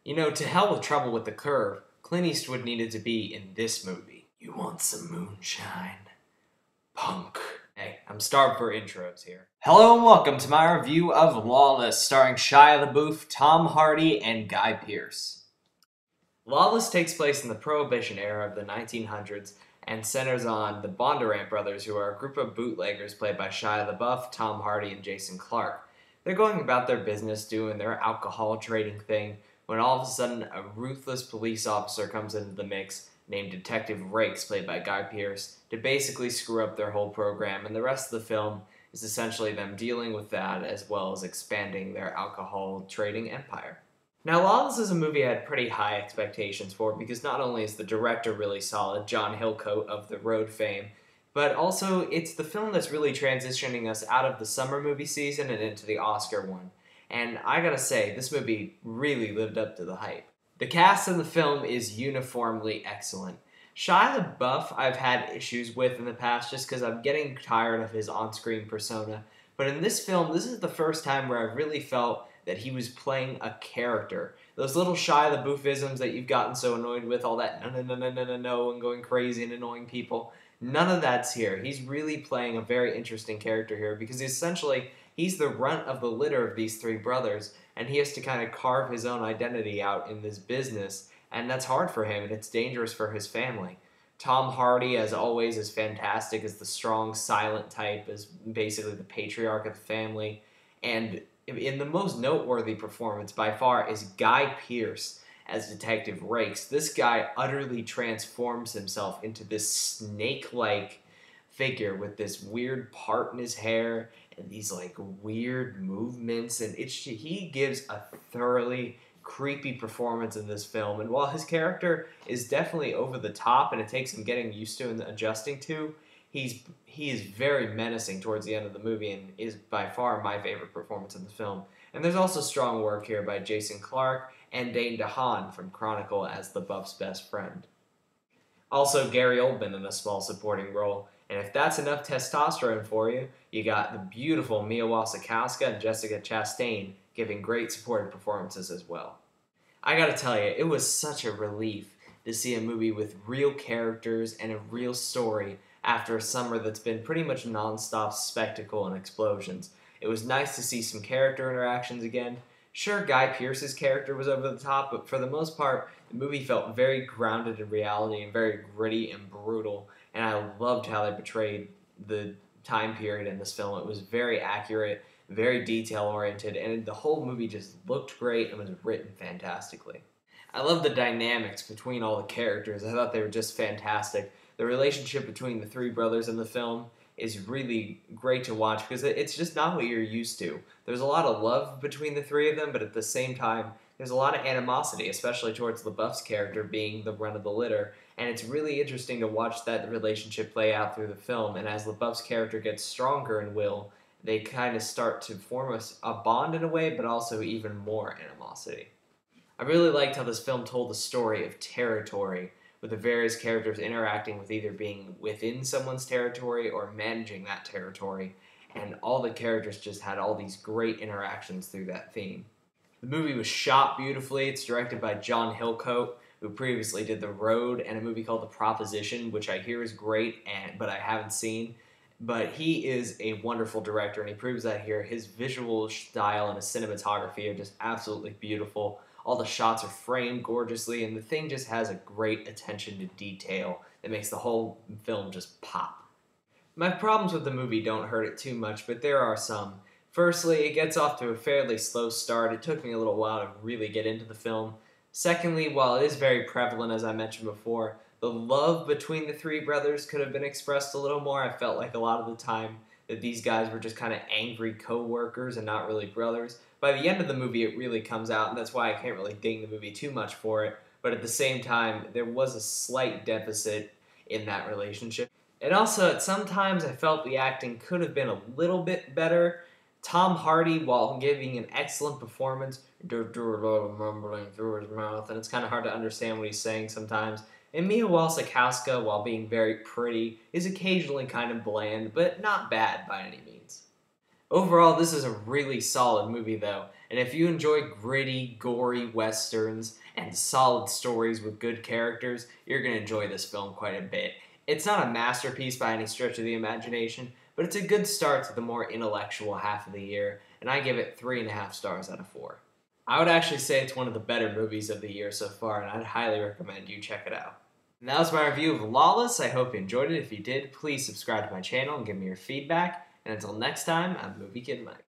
You know, to hell with Trouble with the Curve, Clint Eastwood needed to be in this movie. You want some moonshine? Punk. Hey, I'm starved for intros here. Hello and welcome to my review of Lawless, starring Shia LaBeouf, Tom Hardy, and Guy Pearce. Lawless takes place in the Prohibition era of the 1900s and centers on the Bondurant brothers, who are a group of bootleggers played by Shia LaBeouf, Tom Hardy, and Jason Clarke. They're going about their business, doing their alcohol trading thing, when all of a sudden a ruthless police officer comes into the mix named Detective Rakes, played by Guy Pearce, to basically screw up their whole program, and the rest of the film is essentially them dealing with that as well as expanding their alcohol trading empire. Now, Lawless is a movie I had pretty high expectations for because not only is the director really solid, John Hillcoat of The Road fame, but also it's the film that's really transitioning us out of the summer movie season and into the Oscar one. And I gotta say, this movie really lived up to the hype. The cast in the film is uniformly excellent. Shia LaBeouf I've had issues with in the past just because I'm getting tired of his on-screen persona, but in this film, this is the first time where I really felt that he was playing a character. Those little Shia LaBeoufisms that you've gotten so annoyed with, all that no, and going crazy and annoying people, none of that's here. He's really playing a very interesting character here because he's the runt of the litter of these three brothers, and he has to kind of carve his own identity out in this business, and that's hard for him, and it's dangerous for his family. Tom Hardy, as always, is fantastic as the strong, silent type, as basically the patriarch of the family, and in the most noteworthy performance by far is Guy Pearce as Detective Rakes. This guy utterly transforms himself into this snake-like figure with this weird part in his hair and these like weird movements, and he gives a thoroughly creepy performance in this film. And while his character is definitely over the top and it takes him getting used to and adjusting to, he is very menacing towards the end of the movie and is by far my favorite performance in the film. And there's also strong work here by Jason Clarke and Dane DeHaan from Chronicle as the Buff's best friend. Also, Gary Oldman in a small supporting role. And if that's enough testosterone for you, you got the beautiful Mia Wasikowska and Jessica Chastain giving great supporting performances as well. I gotta tell you, it was such a relief to see a movie with real characters and a real story after a summer that's been pretty much non-stop spectacle and explosions. It was nice to see some character interactions again. Sure, Guy Pearce's character was over the top, but for the most part, the movie felt very grounded in reality and very gritty and brutal, and I loved how they portrayed the time period in this film. It was very accurate, very detail-oriented, and the whole movie just looked great and was written fantastically. I love the dynamics between all the characters. I thought they were just fantastic. The relationship between the three brothers in the film is really great to watch because it's just not what you're used to. There's a lot of love between the three of them, but at the same time, there's a lot of animosity, especially towards LaBeouf's character being the run of the litter, and it's really interesting to watch that relationship play out through the film, and as LaBeouf's character gets stronger in will, they kind of start to form a bond in a way, but also even more animosity. I really liked how this film told the story of territory, with the various characters interacting with either being within someone's territory or managing that territory, and all the characters just had all these great interactions through that theme. The movie was shot beautifully. It's directed by John Hillcoat, who previously did The Road and a movie called The Proposition, which I hear is great, but I haven't seen. But he is a wonderful director, and he proves that here. His visual style and his cinematography are just absolutely beautiful. All the shots are framed gorgeously, and the thing just has a great attention to detail that makes the whole film just pop. My problems with the movie don't hurt it too much, but there are some. Firstly, it gets off to a fairly slow start. It took me a little while to really get into the film. Secondly, while it is very prevalent, as I mentioned before, the love between the three brothers could have been expressed a little more. I felt like a lot of the time that these guys were just kind of angry co-workers and not really brothers. By the end of the movie, it really comes out, and that's why I can't really ding the movie too much for it. But at the same time, there was a slight deficit in that relationship. And also, at some times, I felt the acting could have been a little bit better. Tom Hardy, while giving an excellent performance, do a lot of mumbling through his mouth, and it's kind of hard to understand what he's saying sometimes. And Mia Wasikowska, while being very pretty, is occasionally kind of bland, but not bad by any means. Overall, this is a really solid movie, though, And if you enjoy gritty, gory westerns and solid stories with good characters, you're going to enjoy this film quite a bit. It's not a masterpiece by any stretch of the imagination, but it's a good start to the more intellectual half of the year, and I give it 3.5 stars out of 4. I would actually say it's one of the better movies of the year so far, and I'd highly recommend you check it out. And that was my review of Lawless. I hope you enjoyed it. If you did, please subscribe to my channel and give me your feedback. And until next time, I'm Movie Kid Mike.